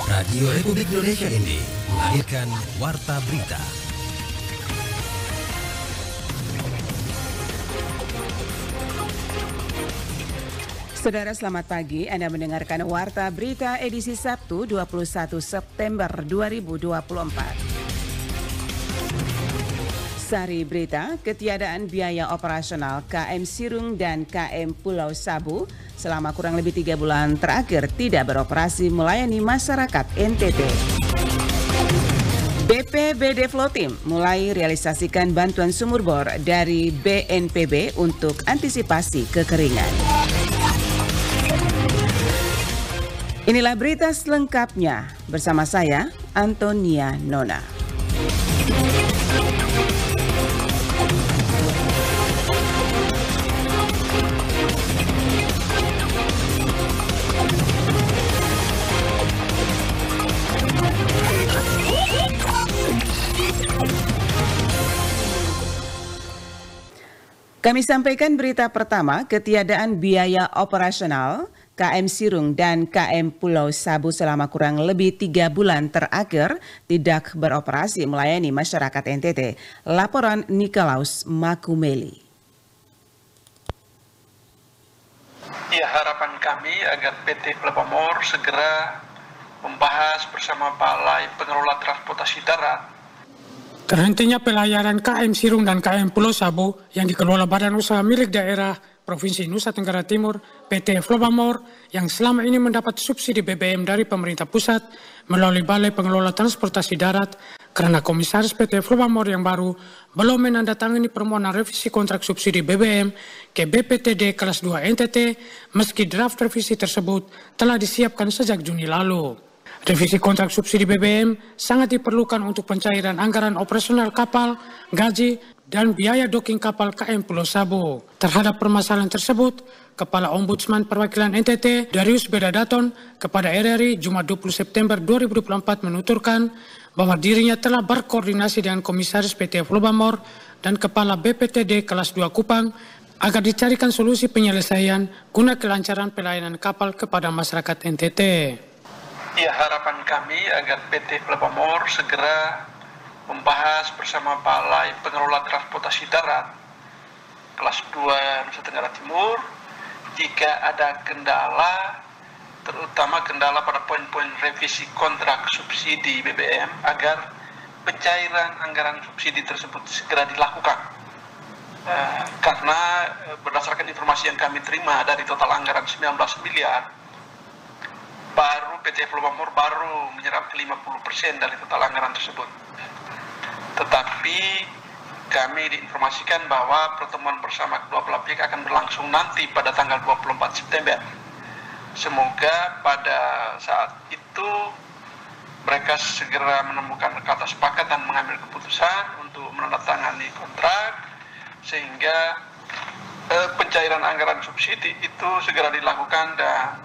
Radio Republik Indonesia ini melahirkan Warta Berita. Saudara, selamat pagi. Anda mendengarkan Warta Berita edisi Sabtu 21 September 2024. Sari berita, ketiadaan biaya operasional KM Sirung dan KM Pulau Sabu selama kurang lebih 3 bulan terakhir tidak beroperasi melayani masyarakat NTT. BPBD Flotim mulai realisasikan bantuan sumur bor dari BNPB untuk antisipasi kekeringan. Inilah berita selengkapnya bersama saya, Antonia Nona. Kami sampaikan berita pertama, ketiadaan biaya operasional KM Sirung dan KM Pulau Sabu selama kurang lebih 3 bulan terakhir tidak beroperasi melayani masyarakat NTT. Laporan Nikolaus Makumeli. Ya, harapan kami agar PT Flabamor segera membahas bersama Balai Pengelola Transportasi Darat terhentinya pelayaran KM Sirung dan KM Pulau Sabu yang dikelola Badan Usaha Milik Daerah Provinsi Nusa Tenggara Timur, PT Flabamor, yang selama ini mendapat subsidi BBM dari pemerintah pusat melalui Balai Pengelola Transportasi Darat karena Komisaris PT Flabamor yang baru belum menandatangani permohonan revisi kontrak subsidi BBM ke BPTD kelas 2 NTT meski draft revisi tersebut telah disiapkan sejak Juni lalu. Revisi kontrak subsidi BBM sangat diperlukan untuk pencairan anggaran operasional kapal, gaji, dan biaya docking kapal KM Pulau Sabu. Terhadap permasalahan tersebut, Kepala Ombudsman Perwakilan NTT, Darius Bedadaton, kepada RRI Jumat 20 September 2024 menuturkan bahwa dirinya telah berkoordinasi dengan Komisaris PT Flabamor dan Kepala BPTD kelas 2 Kupang agar dicarikan solusi penyelesaian guna kelancaran pelayanan kapal kepada masyarakat NTT. Ya, harapan kami agar PT Flabamor segera membahas bersama Balai Pengelola Transportasi Darat kelas 2 Nusa Tenggara Timur jika ada kendala, terutama kendala pada poin-poin revisi kontrak subsidi BBM agar pencairan anggaran subsidi tersebut segera dilakukan. Karena berdasarkan informasi yang kami terima dari total anggaran 19 miliar, baru PT Flabamor baru menyerap 50% dari total anggaran tersebut. Tetapi kami diinformasikan bahwa pertemuan bersama kedua belah pihak akan berlangsung nanti pada tanggal 24 September. Semoga pada saat itu mereka segera menemukan kata sepakat dan mengambil keputusan untuk menandatangani kontrak sehingga pencairan anggaran subsidi itu segera dilakukan dan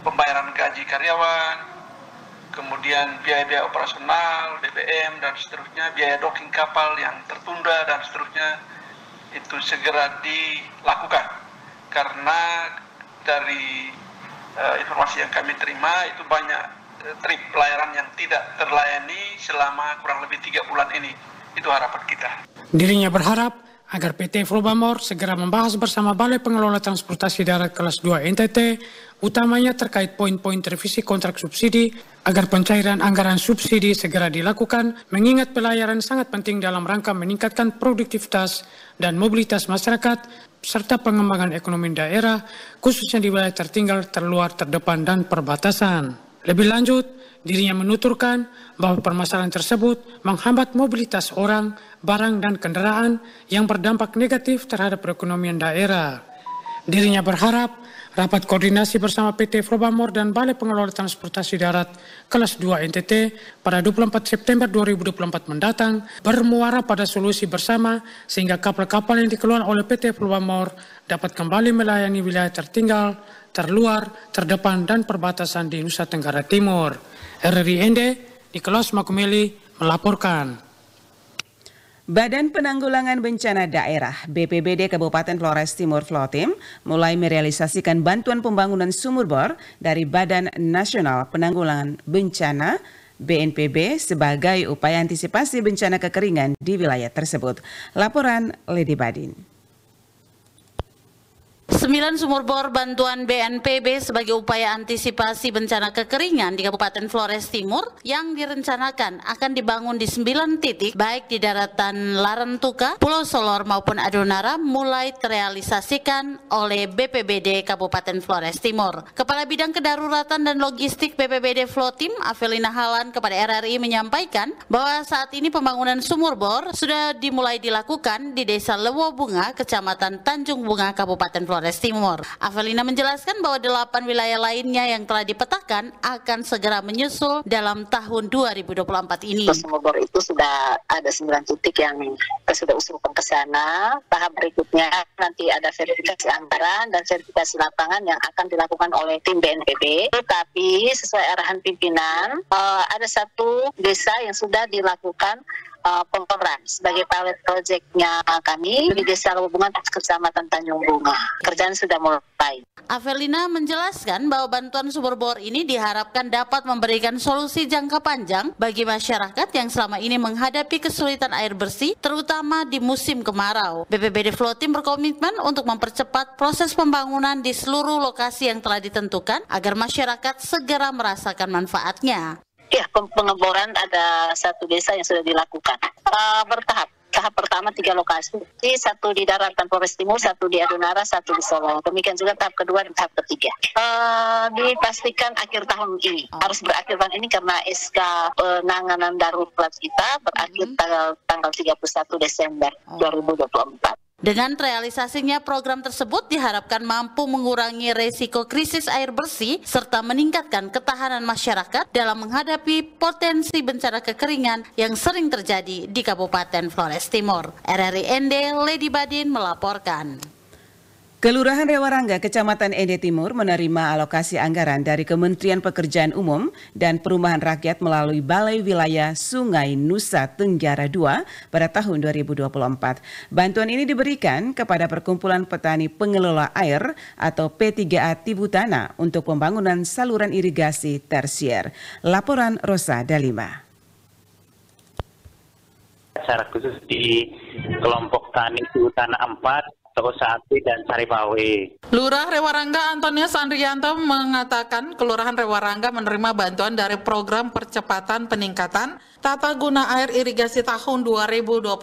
pembayaran gaji karyawan, kemudian biaya-biaya operasional, BBM, dan seterusnya, biaya docking kapal yang tertunda, dan seterusnya, itu segera dilakukan. Karena dari informasi yang kami terima, itu banyak trip pelayaran yang tidak terlayani selama kurang lebih 3 bulan ini. Itu harapan kita. Dirinya berharap agar PT Flabamor segera membahas bersama Balai Pengelola Transportasi Darat kelas 2 NTT, utamanya terkait poin-poin revisi kontrak subsidi, agar pencairan anggaran subsidi segera dilakukan, mengingat pelayaran sangat penting dalam rangka meningkatkan produktivitas dan mobilitas masyarakat, serta pengembangan ekonomi daerah, khususnya di wilayah tertinggal, terluar, terdepan, dan perbatasan. Lebih lanjut, dirinya menuturkan bahwa permasalahan tersebut menghambat mobilitas orang, barang, dan kendaraan yang berdampak negatif terhadap perekonomian daerah. Dirinya berharap rapat koordinasi bersama PT Flabamor dan Balai Pengelola Transportasi Darat kelas 2 NTT pada 24 September 2024 mendatang bermuara pada solusi bersama sehingga kapal-kapal yang dikelola oleh PT Flabamor dapat kembali melayani wilayah tertinggal, terluar, terdepan, dan perbatasan di Nusa Tenggara Timur. RRI Ende, Nikolaus Makumeli melaporkan. Badan Penanggulangan Bencana Daerah BPBD Kabupaten Flores Timur Flotim mulai merealisasikan bantuan pembangunan sumur bor dari Badan Nasional Penanggulangan Bencana BNPB sebagai upaya antisipasi bencana kekeringan di wilayah tersebut. Laporan Lady Badin. 9 sumur bor bantuan BNPB sebagai upaya antisipasi bencana kekeringan di Kabupaten Flores Timur yang direncanakan akan dibangun di 9 titik baik di daratan Larantuka, Pulau Solor maupun Adonara mulai terrealisasikan oleh BPBD Kabupaten Flores Timur. Kepala Bidang Kedaruratan dan Logistik BPBD Flotim, Avelina Halan kepada RRI menyampaikan bahwa saat ini pembangunan sumur bor sudah dimulai dilakukan di Desa Lewo Bunga, Kecamatan Tanjung Bunga, Kabupaten Flores Timur. Avelina menjelaskan bahwa 8 wilayah lainnya yang telah dipetakan akan segera menyusul dalam tahun 2024 ini. Sumur bor itu sudah ada 9 titik yang kita sudah usulkan ke sana. Tahap berikutnya nanti ada verifikasi anggaran dan verifikasi lapangan yang akan dilakukan oleh tim BNPB. Tapi sesuai arahan pimpinan, ada satu desa yang sudah dilakukan pemboran sebagai pilot project-nya kami di Desa Hubungan Kecamatan Tanjung Bunga. Kerjaan sudah mulai. Avelina menjelaskan bahwa bantuan sumur bor ini diharapkan dapat memberikan solusi jangka panjang bagi masyarakat yang selama ini menghadapi kesulitan air bersih, terutama di musim kemarau. BPBD Flotim berkomitmen untuk mempercepat proses pembangunan di seluruh lokasi yang telah ditentukan agar masyarakat segera merasakan manfaatnya. Ya, pengeboran ada satu desa yang sudah dilakukan bertahap. Tahap pertama 3 lokasi, 1 di daratan Flores Timur, 1 di Adonara, 1 di Solo. Demikian juga tahap kedua dan tahap ketiga. Dipastikan akhir tahun ini. Harus berakhir tahun ini karena SK penanganan darurat kita berakhir tanggal 31 Desember 2024. Dengan realisasinya program tersebut diharapkan mampu mengurangi resiko krisis air bersih serta meningkatkan ketahanan masyarakat dalam menghadapi potensi bencana kekeringan yang sering terjadi di Kabupaten Flores Timur. RRI Ende, Lady Badin melaporkan. Kelurahan Rewarangga, Kecamatan Ende Timur menerima alokasi anggaran dari Kementerian Pekerjaan Umum dan Perumahan Rakyat melalui Balai Wilayah Sungai Nusa Tenggara II pada tahun 2024. Bantuan ini diberikan kepada Perkumpulan Petani Pengelola Air atau P3A Tibutana untuk pembangunan saluran irigasi tersier. Laporan Rosa Dalima. Secara khusus di kelompok tani Tibutana 4, Toko Sate dan Saripawe. Lurah Rewarangga Antonius Andrianto mengatakan Kelurahan Rewarangga menerima bantuan dari Program Percepatan Peningkatan Tata Guna Air Irigasi tahun 2024.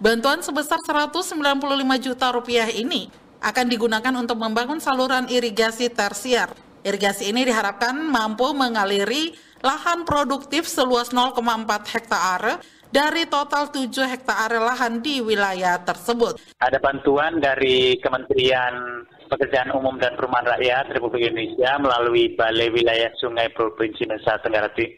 Bantuan sebesar Rp195 juta ini akan digunakan untuk membangun saluran irigasi tersier. Irigasi ini diharapkan mampu mengaliri lahan produktif seluas 0,4 hektare dari total 7 hektare lahan di wilayah tersebut. Ada bantuan dari Kementerian Pekerjaan Umum dan Perumahan Rakyat Republik Indonesia melalui Balai Wilayah Sungai Provinsi Nusa Tenggara II,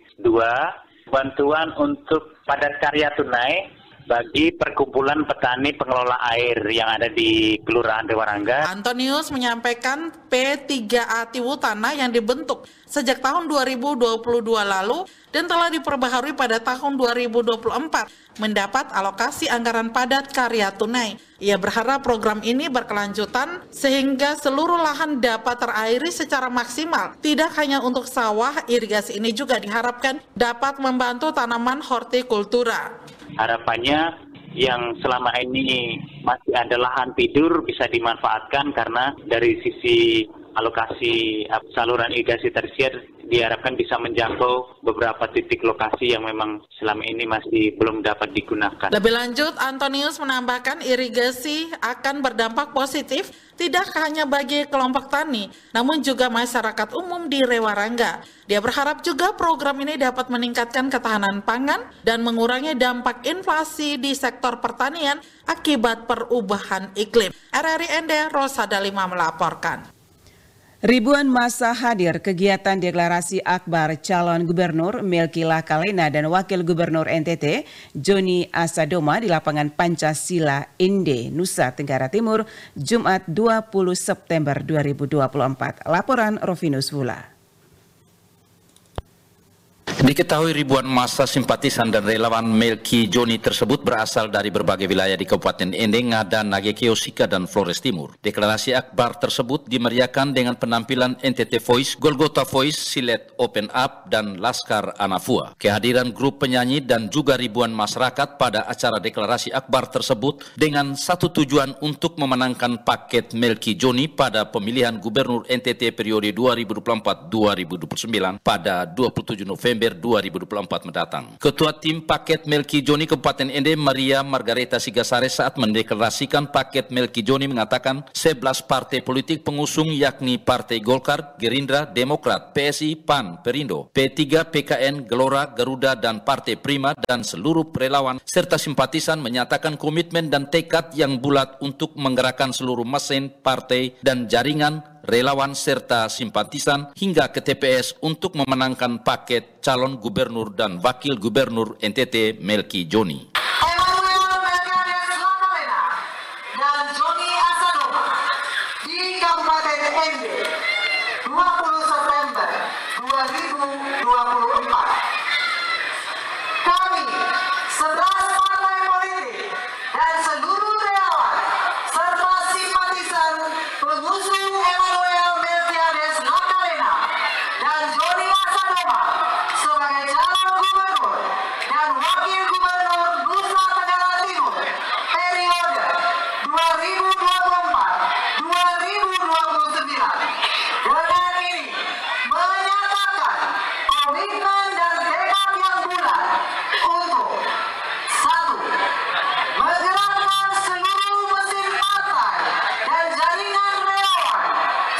bantuan untuk padat karya tunai bagi Perkumpulan Petani Pengelola Air yang ada di Kelurahan Rewarangga. Antonius menyampaikan P3A Tibutana yang dibentuk sejak tahun 2022 lalu dan telah diperbaharui pada tahun 2024 mendapat alokasi anggaran padat karya tunai. Ia berharap program ini berkelanjutan sehingga seluruh lahan dapat terairi secara maksimal. Tidak hanya untuk sawah, irigasi ini juga diharapkan dapat membantu tanaman hortikultura. Harapannya yang selama ini masih ada lahan tidur bisa dimanfaatkan karena dari sisi alokasi saluran irigasi tersier diharapkan bisa menjangkau beberapa titik lokasi yang memang selama ini masih belum dapat digunakan. Lebih lanjut, Antonius menambahkan irigasi akan berdampak positif tidak hanya bagi kelompok tani, namun juga masyarakat umum di Rewarangga. Dia berharap juga program ini dapat meningkatkan ketahanan pangan dan mengurangi dampak inflasi di sektor pertanian akibat perubahan iklim. RRI Ende, Rosa Dalima melaporkan. Ribuan massa hadir kegiatan deklarasi akbar calon gubernur Melki Lakalena dan wakil gubernur NTT Joni Asadoma di lapangan Pancasila Ende, Nusa Tenggara Timur, Jumat 20 September 2024. Laporan Rovinus Vula. Diketahui ribuan massa simpatisan dan relawan Melki Joni tersebut berasal dari berbagai wilayah di Kabupaten Ende, Ngada, Nagekeo, Sika, dan Flores Timur. Deklarasi akbar tersebut dimeriahkan dengan penampilan NTT Voice, Golgota Voice, Silet Open Up, dan Laskar Anafua. Kehadiran grup penyanyi dan juga ribuan masyarakat pada acara deklarasi akbar tersebut dengan satu tujuan untuk memenangkan paket Melki Joni pada pemilihan Gubernur NTT periode 2024-2029 pada 27 November 2024 mendatang. Ketua Tim Paket Melki Joni Kabupaten Ende, Maria Margareta Sigasare, saat mendeklarasikan paket Melki Joni mengatakan 11 partai politik pengusung yakni Partai Golkar, Gerindra, Demokrat, PSI, PAN, Perindo, P3, PKN, Gelora, Garuda, dan Partai Prima dan seluruh relawan serta simpatisan menyatakan komitmen dan tekad yang bulat untuk menggerakkan seluruh mesin partai dan jaringan relawan serta simpatisan hingga ke TPS untuk memenangkan paket calon gubernur dan wakil gubernur NTT Melki Joni. Dan Joni Asadoma di Kabupaten Ende 20 September 2024. Kami 11 partai politik dan seluruh relawan serta simpatisan pengusung Emmanuel Melkiades Nakalena dan Joni Asadoma sebagai calon gubernur dan wakil gubernur Nusa Tenggara Timur periode 2024-2029. Dengan ini menyatakan komitmen dan tekad yang bulat untuk 1. Menggerakkan seluruh mesin partai dan jaringan relawan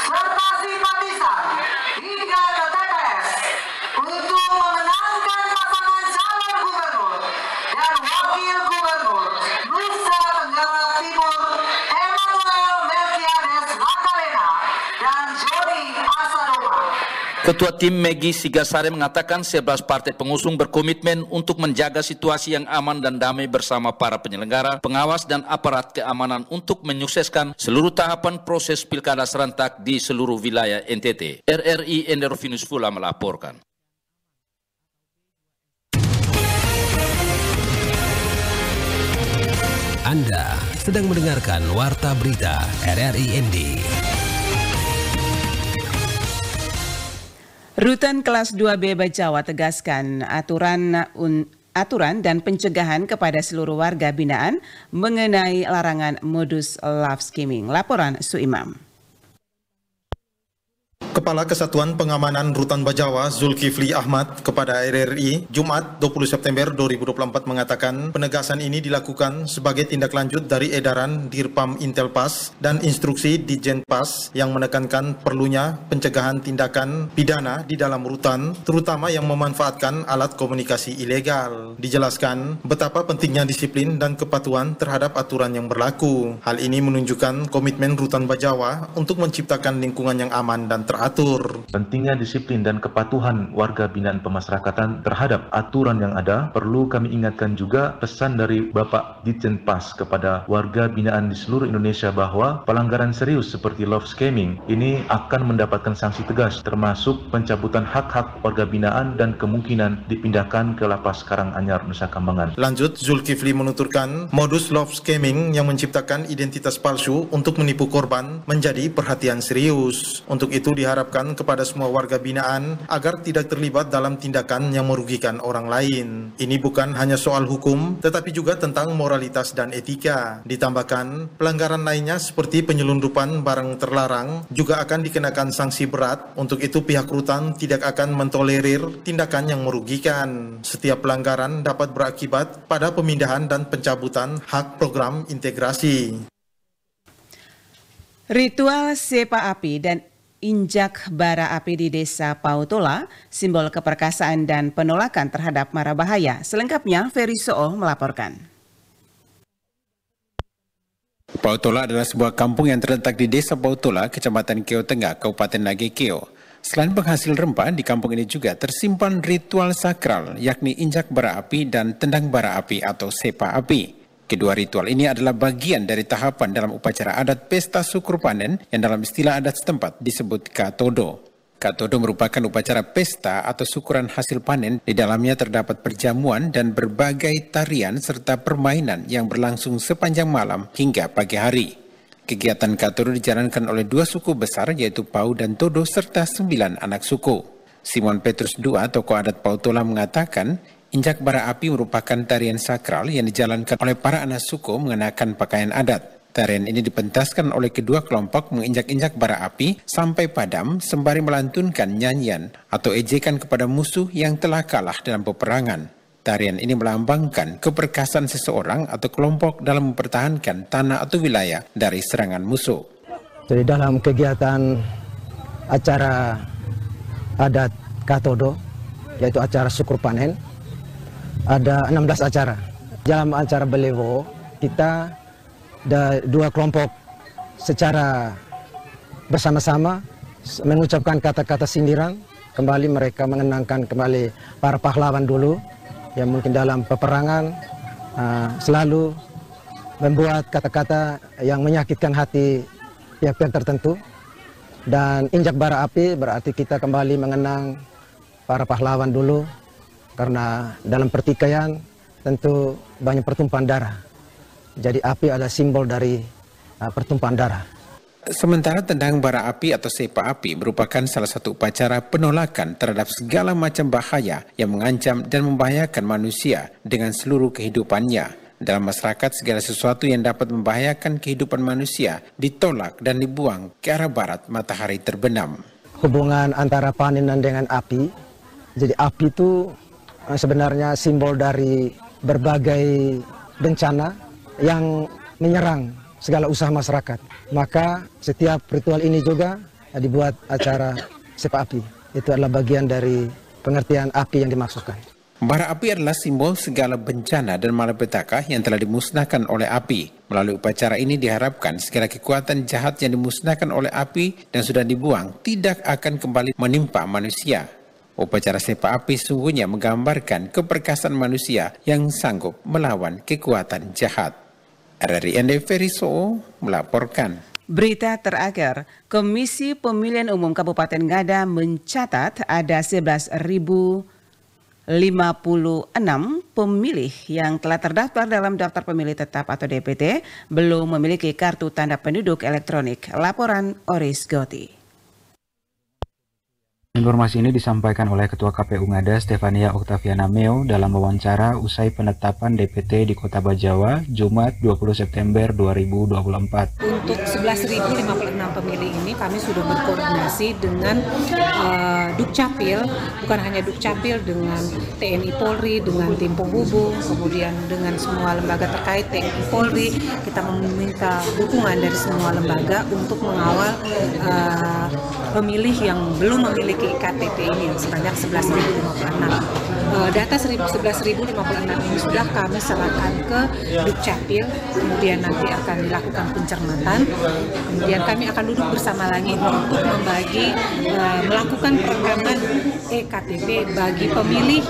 serta simpatisan hingga ke TPS untuk memenangkan pasangan calon gubernur dan wakil gubernur Nusa Tenggara Timur Emmanuel Melkiades Nakalena dan Joni Asadoma. Ketua Tim Megi Sigasare mengatakan 11 partai pengusung berkomitmen untuk menjaga situasi yang aman dan damai bersama para penyelenggara, pengawas, dan aparat keamanan untuk menyukseskan seluruh tahapan proses pilkada serentak di seluruh wilayah NTT. RRI Endervinus Fula melaporkan. Anda sedang mendengarkan Warta Berita RRI ND. Rutan kelas 2B Bajawa tegaskan aturan dan pencegahan kepada seluruh warga binaan mengenai larangan modus love skimming. Laporan Suimam. Kepala Kesatuan Pengamanan Rutan Bajawa Zulkifli Ahmad kepada RRI Jumat 20 September 2024 mengatakan penegasan ini dilakukan sebagai tindak lanjut dari edaran Dirpam Intelpas dan instruksi Dijenpas yang menekankan perlunya pencegahan tindakan pidana di dalam rutan, terutama yang memanfaatkan alat komunikasi ilegal. Dijelaskan betapa pentingnya disiplin dan kepatuhan terhadap aturan yang berlaku. Hal ini menunjukkan komitmen Rutan Bajawa untuk menciptakan lingkungan yang aman dan teratur. Pentingnya disiplin dan kepatuhan warga binaan pemasyarakatan terhadap aturan yang ada. Perlu kami ingatkan juga pesan dari Bapak Ditjenpas kepada warga binaan di seluruh Indonesia bahwa pelanggaran serius seperti love scamming ini akan mendapatkan sanksi tegas, termasuk pencabutan hak-hak warga binaan dan kemungkinan dipindahkan ke Lapas Karanganyar, Nusa Kambangan. Lanjut, Zulkifli menuturkan modus love scamming yang menciptakan identitas palsu untuk menipu korban menjadi perhatian serius. Untuk itu diharapkan kepada semua warga binaan agar tidak terlibat dalam tindakan yang merugikan orang lain. Ini bukan hanya soal hukum, tetapi juga tentang moralitas dan etika. Ditambahkan, pelanggaran lainnya seperti penyelundupan barang terlarang juga akan dikenakan sanksi berat. Untuk itu pihak rutan tidak akan mentolerir tindakan yang merugikan. Setiap pelanggaran dapat berakibat pada pemindahan dan pencabutan hak program integrasi. Ritual sepa api dan injak bara api di Desa Pautola, simbol keperkasaan dan penolakan terhadap mara bahaya. Selengkapnya, Ferry Soo melaporkan. Pautola adalah sebuah kampung yang terletak di Desa Pautola, Kecamatan Keo Tengah, Kabupaten Nagekeo. Selain penghasil rempah, di kampung ini juga tersimpan ritual sakral, yakni injak bara api dan tendang bara api atau sepa api. Kedua ritual ini adalah bagian dari tahapan dalam upacara adat pesta syukur panen yang dalam istilah adat setempat disebut Katodo. Katodo merupakan upacara pesta atau syukuran hasil panen. Di dalamnya terdapat perjamuan dan berbagai tarian serta permainan yang berlangsung sepanjang malam hingga pagi hari. Kegiatan Katodo dijalankan oleh 2 suku besar yaitu Pau dan Todo serta 9 anak suku. Simon Petrus II, tokoh adat Pau Tola, mengatakan injak bara api merupakan tarian sakral yang dijalankan oleh para anak suku mengenakan pakaian adat. Tarian ini dipentaskan oleh kedua kelompok menginjak-injak bara api sampai padam sembari melantunkan nyanyian atau ejekan kepada musuh yang telah kalah dalam peperangan. Tarian ini melambangkan keperkasan seseorang atau kelompok dalam mempertahankan tanah atau wilayah dari serangan musuh. Jadi dalam kegiatan acara adat Katodo, yaitu acara syukur panen, ada 16 acara. Dalam acara Belewo, kita ada 2 kelompok secara bersama-sama mengucapkan kata-kata sindiran. Kembali mereka mengenangkan kembali para pahlawan dulu yang mungkin dalam peperangan selalu membuat kata-kata yang menyakitkan hati pihak-pihak tertentu. Dan injak bara api berarti kita kembali mengenang para pahlawan dulu, karena dalam pertikaian tentu banyak pertumpahan darah. Jadi api adalah simbol dari pertumpahan darah. Sementara tendang bara api atau sepa api merupakan salah satu upacara penolakan terhadap segala macam bahaya yang mengancam dan membahayakan manusia dengan seluruh kehidupannya. Dalam masyarakat, segala sesuatu yang dapat membahayakan kehidupan manusia ditolak dan dibuang ke arah barat matahari terbenam. Hubungan antara panenan dengan api. Jadi api itu sebenarnya simbol dari berbagai bencana yang menyerang segala usaha masyarakat. Maka setiap ritual ini juga dibuat acara sepa api. Itu adalah bagian dari pengertian api yang dimaksudkan. Bara api adalah simbol segala bencana dan malapetaka yang telah dimusnahkan oleh api. Melalui upacara ini diharapkan segala kekuatan jahat yang dimusnahkan oleh api dan sudah dibuang tidak akan kembali menimpa manusia. Upacara sepa api sungguhnya menggambarkan keperkasaan manusia yang sanggup melawan kekuatan jahat. RRI ND Feriso melaporkan. Berita terakhir, Komisi Pemilihan Umum Kabupaten Ngada mencatat ada 11.056 pemilih yang telah terdaftar dalam daftar pemilih tetap atau DPT belum memiliki kartu tanda penduduk elektronik. Laporan Oris Goti. Informasi ini disampaikan oleh Ketua KPU Ngada Stefania Octaviana Meo dalam wawancara usai penetapan DPT di Kota Bajawa Jumat 20 September 2024. Untuk 11.056 pemilih ini kami sudah berkoordinasi dengan Dukcapil, bukan hanya Dukcapil, dengan TNI Polri, dengan tim penghubung, kemudian dengan semua lembaga terkait TNI Polri. Kita meminta dukungan dari semua lembaga untuk mengawal pemilih yang belum memiliki KTP ini sebanyak 11.056. Data 11.056 ini sudah kami serahkan ke Dukcapil, kemudian nanti akan dilakukan pencermatan, kemudian kami akan duduk bersama lagi untuk melakukan perekaman eKTP bagi pemilih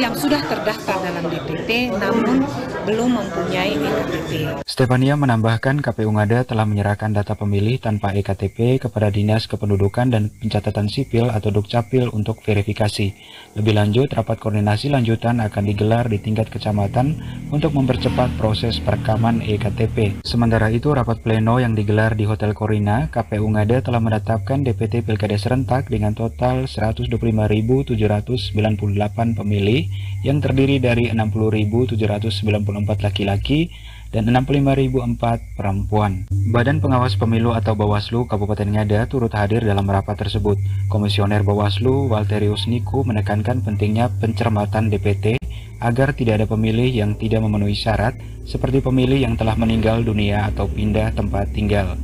yang sudah terdaftar dalam DPT namun belum mempunyai eKTP. Stefania menambahkan KPU Ngada telah menyerahkan data pemilih tanpa eKTP kepada Dinas Kependudukan dan Pencatatan Sipil atau Dukcapil untuk verifikasi. Lebih lanjut, rapat koordinasi lanjutan akan digelar di tingkat kecamatan untuk mempercepat proses perekaman eKTP. Sementara itu, rapat pleno yang digelar di Hotel Corina, KPU Ngada telah menetapkan DPT Pilkada serentak dengan total 125.798 pemilih yang terdiri dari 60.794 laki-laki dan 65.004 perempuan. Badan Pengawas Pemilu atau Bawaslu Kabupaten Ngada turut hadir dalam rapat tersebut. Komisioner Bawaslu Walterius Niku menekankan pentingnya pencermatan DPT agar tidak ada pemilih yang tidak memenuhi syarat seperti pemilih yang telah meninggal dunia atau pindah tempat tinggal.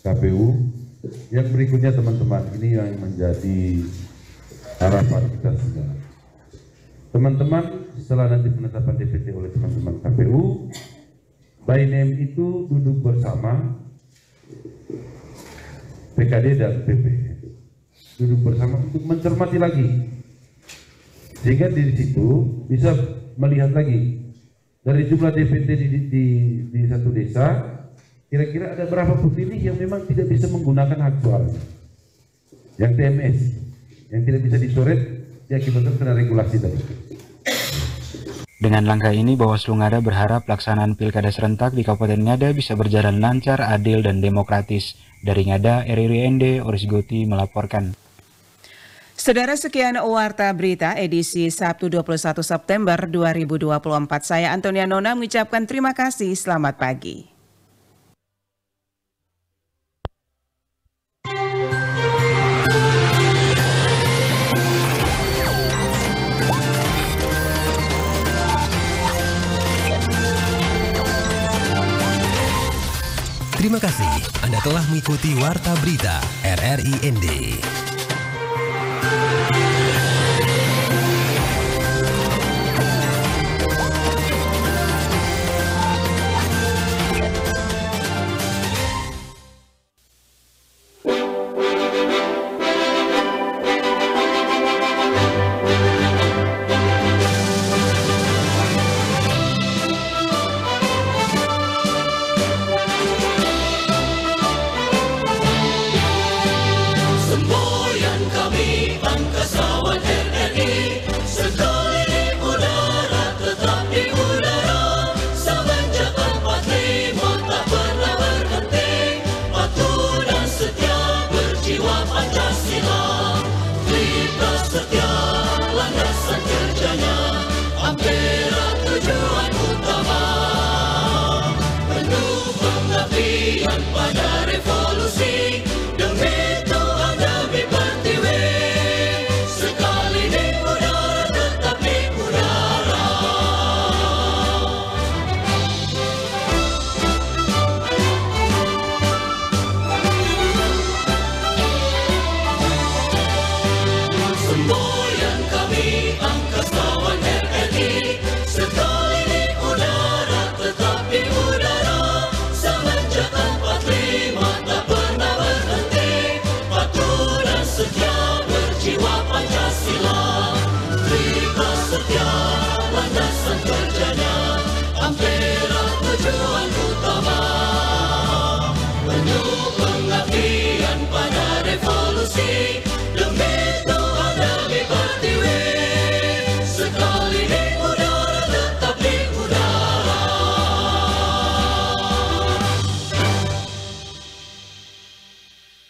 KPU yang berikutnya teman-teman, ini yang menjadi harapan kita semua. Teman-teman, setelah nanti penetapan DPT oleh teman-teman KPU, by name itu duduk bersama PKD dan PP, duduk bersama untuk mencermati lagi, sehingga di situ bisa melihat lagi dari jumlah DPT di satu desa, kira-kira ada berapa pemilih yang memang tidak bisa menggunakan hak suaranya. Yang TMS, yang tidak bisa dicoret, diakibatkan kena regulasi tadi. Dengan langkah ini, Bawaslu Ngada berharap pelaksanaan pilkada serentak di Kabupaten Ngada bisa berjalan lancar, adil, dan demokratis. Dari Ngada, RRI ND, Oris Goti melaporkan. Saudara, sekian Warta Berita edisi Sabtu 21 September 2024. Saya Antonia Nona mengucapkan terima kasih. Selamat pagi. Terima kasih Anda telah mengikuti Warta Berita RRI ND. Penuh pengabdian pada revolusi.